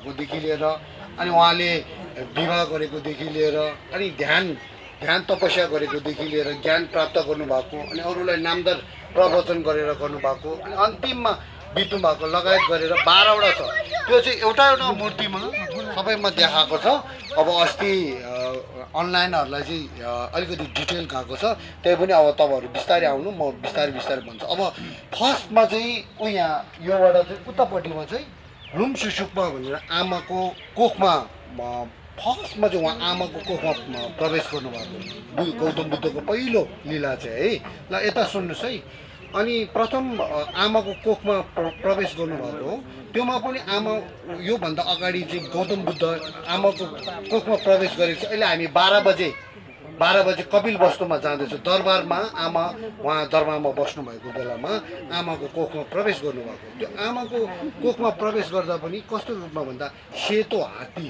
भएकोदेखि लिएर अनि उहाँले विवाह गरेकोदेखि लिएर अनि ध्यान तपस्या गरेकोदेखि लिएर ज्ञान प्राप्त गर्नुभएको अनि अरूलाई नामदार प्रवचन गरेर गर्नुभएको अनि अन्तिममा बित्नु भएको लगायत गरेर 12वटा छ। त्यो चाहिँ एउटा मूर्तिमा सबैमा देखाएको छ। अब अस्ति अनलाइनहरूलाई चाहिँ अलिकति डिटेल गएको छ, त्यही पनि अब तपाईँहरू बिस्तारै आउनु, म बिस्तारै भन्छु। अब फर्स्टमा चाहिँ यहाँ योबाट चाहिँ उतापट्टिमा चाहिँ लुम सुसुक्पा भनेर आमाको कोखमा फर्स्टमा चाहिँ उहाँ आमाको कोखमा प्रवेश गर्नुभएको गौतम बुद्धको पहिलो लीला चाहिँ है। ल यता सुन्नुहोस् है। अनि प्रथम आमाको कोखमा प्रवेश गर्नुभएको हो। त्योमा पनि आमा योभन्दा अगाडि चाहिँ गौतम बुद्ध आमाको कोखमा प्रवेश गरेको छ। अहिले हामी 12 बजे कपिल वस्तुमा जाँदैछौँ। दरबारमा आमा उहाँ दरबारमा बस्नुभएको बेलामा आमाको कोखमा प्रवेश गर्नुभएको। त्यो आमाको कोखमा प्रवेश गर्दा पनि कस्तो रूपमा भन्दा सेतो हात्ती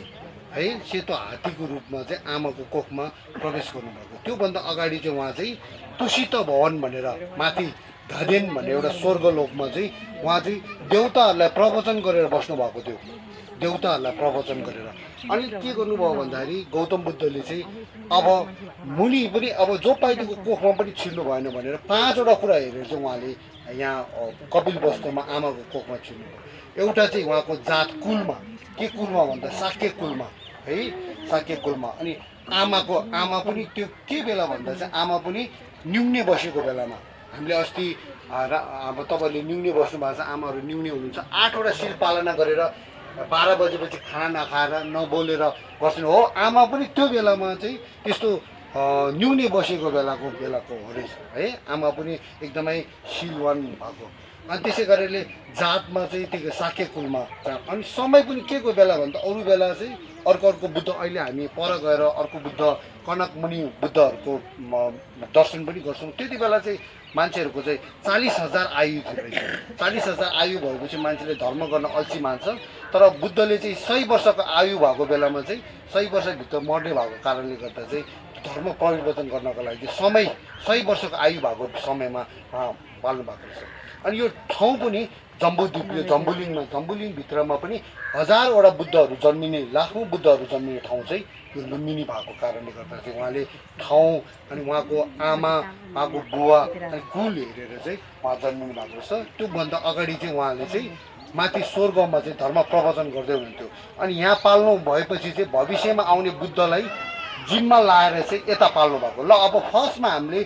है, सेतो हात्तीको रूपमा चाहिँ आमाको कोखमा प्रवेश गर्नुभएको। त्योभन्दा अगाडि चाहिँ उहाँ चाहिँ तुसित भवन भनेर माथि घादेन भन्ने एउटा स्वर्गलोकमा चाहिँ उहाँ चाहिँ देवताहरूलाई प्रवचन गरेर बस्नुभएको थियो, देवताहरूलाई प्रवचन गरेर। अनि के गर्नुभयो भन्दाखेरि गौतम बुद्धले चाहिँ अब मुनि पनि अब जो पाइदिएको कोखमा पनि छिर्नु भएन भनेर 5वटा कुरा हेरेर चाहिँ उहाँले यहाँ कपिल वस्तुमा आमाको कोखमा छिर्नुभयो। एउटा चाहिँ उहाँको जात कुलमा, के कुलमा भन्दा शाक्य कुलमा है, शाक्य कुलमा। अनि आमा पनि त्यो के बेला भन्दा चाहिँ आमा पनि न्युङ्ने बसेको बेलामा, हामीले अस्ति अब तपाईँहरूले न्युङ्ने बस्नु भएको छ, आमाहरू न्युङ्ने हुनुहुन्छ, 8वटा शिर पालना गरेर 12 बजेपछि खाना नखाएर नबोलेर गर्छन् हो। आमा पनि त्यो बेलामा चाहिँ त्यस्तो न्युङ्ने बसेको बेलाको हो रहेछ है। आमा पनि एकदमै शिलवान भएको। अनि त्यसै गरेरले जातमा चाहिँ त्यो शाक्य कुलमा। अनि समय पनि के को बेला भन्दा अरू बेला चाहिँ अर्को बुद्ध, अहिले हामी पर गएर अर्को बुद्ध कनक मुनि बुद्धहरूको दर्शन पनि गर्छौँ। त्यति बेला चाहिँ मान्छेहरूको चाहिँ 40,000 आयु थियो रहेछ। 40,000 आयु भएपछि मान्छेले धर्म गर्न अल्छी मान्छ। तर बुद्धले चाहिँ 100 वर्षको आयु भएको बेलामा चाहिँ 100 वर्षभित्र मर्ने भएको कारणले गर्दा चाहिँ धर्म परिवर्तन गर्नको लागि समय 100 वर्षको आयु भएको समयमा पाल्नु भएको रहेछ। अनि यो ठाउँ पनि जम्बुद्वीप, यो जम्बुलिङभित्रमा पनि 1000वटा बुद्धहरू जन्मिने, लाखौँ बुद्धहरू जन्मिने ठाउँ चाहिँ यो लुम्बिनी भएको कारणले गर्दा चाहिँ उहाँले ठाउँ अनि उहाँको आमा, उहाँको बुवा अनि कुल हेरेर चाहिँ उहाँ जन्मिनु भएको रहेछ। त्योभन्दा अगाडि चाहिँ उहाँले चाहिँ माथि स्वर्गमा चाहिँ धर्म प्रवचन गर्दै हुनुहुन्थ्यो। अनि यहाँ पाल्नु भएपछि चाहिँ भविष्यमा आउने बुद्धलाई जिम्मा लाएर चाहिँ यता पाल्नु भएको। ल अब फर्स्टमा हामीले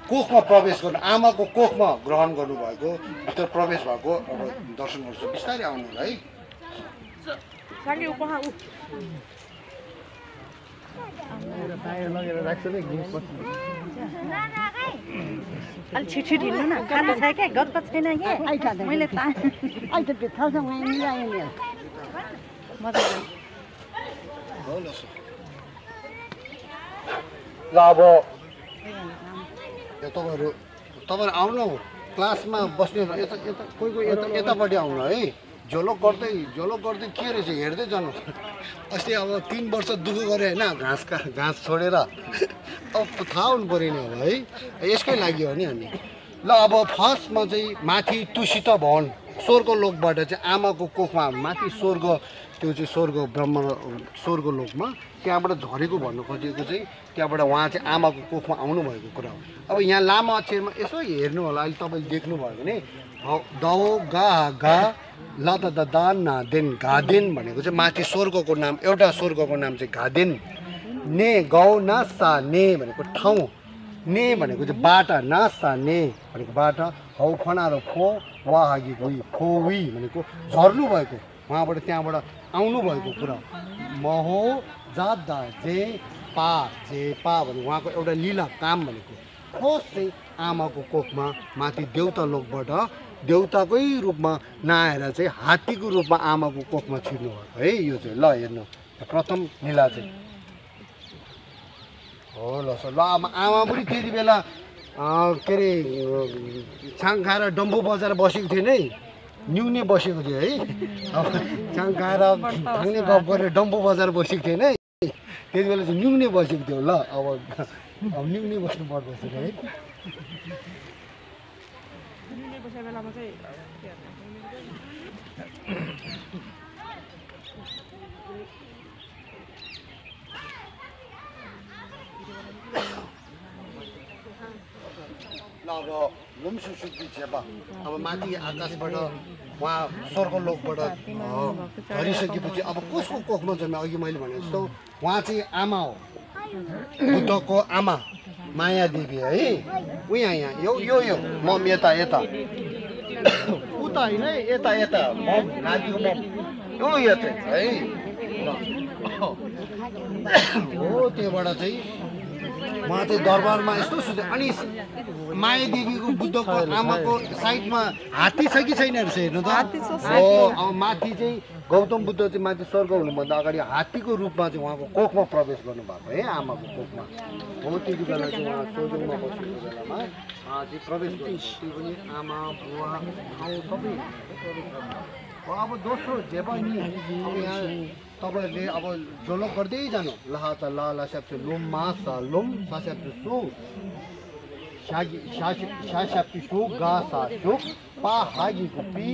कोखमा प्रवेश गर्नु, आमाको कोखमा ग्रहण गर्नुभएको, भित्र प्रवेश भएको अब दर्शन गर्छु। बिस्तारै आउनु है। अलि छिटो हिँड्नु न, खाना छ क्या, गएको छैन क्या मैले त अहिले त भित्र मिलायो नि मजाले। ल अब तपाईँहरू आउनु, क्लासमा बस्ने यता कोही यतापट्टि आउनु है। झोलक गर्दै के रहेछ हेर्दै जानु। अस्ति अब 3 वर्ष दुःख गरे होइन, घाँस छोडेर अब थाहा हुनु पऱ्यो नि अब है, यसकै लागि हो नि हामी। ल अब फर्स्टमा चाहिँ माथि तुसित भवन स्वर्गलोकबाट चाहिँ आमाको कोखमा माथि स्वर्ग, त्यो चाहिँ स्वर्ग ब्रह्म स्वर्गलोकमा त्यहाँबाट झरेको भन्नु खोजेको चाहिँ त्यहाँबाट उहाँ चाहिँ आमाको कोखमा आउनुभएको कुरा हो। अब यहाँ लामा अक्षरमा यसो हेर्नु होला, अहिले तपाईँले देख्नुभयो भने दौ गा गा ल त दान ना देन घादेन भनेको चाहिँ माथि स्वर्गको नाम, एउटा स्वर्गको नाम चाहिँ घादेन। ने गौ ना सा ने भनेको ठाउँ, ने भनेको चाहिँ बाटा, ना सा ने भनेको बाटा, हौ फना र फो वा हागी गई फो वी भनेको झर्नु भएको, उहाँबाट त्यहाँबाट आउनु भएको कुरा। महो जात दा जे पा भने उहाँको एउटा लीला काम भनेको फर्स्ट चाहिँ आमाको कोखमा माथि देवता लोकबाट देवताकै रूपमा नआएर चाहिँ हात्तीको रूपमा आमाको कोखमा छिर्नु भएको है। यो चाहिँ ल हेर्नु प्रथम लीला चाहिँ हो। ल आमा पनि त्यति बेला के अरे छाङ खाएर डम्बु बजाएर बसेको थियो नै, न्युङ्ने बसेको थियो है। अब छाङ खाएर ठाङ्ने गफ गरेर डम्बु बजाएर बसेको थियो नै, त्यति बेला चाहिँ न्युङ्ने बसेको थियो। ल अब न्युङ्ने बस्नु पर्दछ है। अब लुम्सु सुक्ती चेपा अब माथि आकाशबाट उहाँ स्वर्गलोकबाट झरिसकेपछि अब कसको कोखमा जन्मे अघि मैले भने जस्तो उहाँ चाहिँ आमा हो बुद्धको आमा माया देवी है ऊ यहाँ यो मम यता उता होइन यता मम नातिको मम यो चाहिँ है हो त्योबाट चाहिँ उहाँ चाहिँ दरबारमा यस्तो सुत्यो अनि माया देवीको बुद्धको आमाको साइडमा हात्ती छ कि छैन रहेछ हेर्नु त हो अब माथि चाहिँ गौतम बुद्ध चाहिँ माथि स्वर्ग हुनुभन्दा अगाडि हात्तीको रूपमा चाहिँ उहाँको कोखमा प्रवेश गर्नुभएको है आमाको कोखमा हो त्यति बेला चाहिँ उहाँ सोझोमा बसेको बेलामा चाहिँ प्रवेश गर्नु त्यो पनि आमा बुवा ठाउँ सबै अब दोस्रो जे पनि अब यहाँ तपाईँहरूले अब जोलक गर्दै जानु लहा त ला स्याप्छु लुम मा सा लुम सा स्याप्छु सु सास्याप्छु सु गा सा सु पा हागी गुपी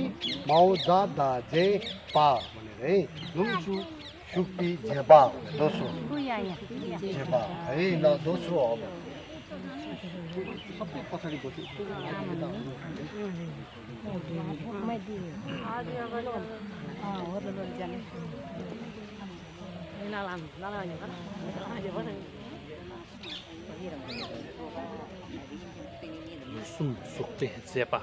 माउ जा दा जे पा भनेर है लुम्सु सुक्ती झेपा दोस्रो झेपा है ल दोस्रो अब सबै पछाडि बस्यो Sukti siapa?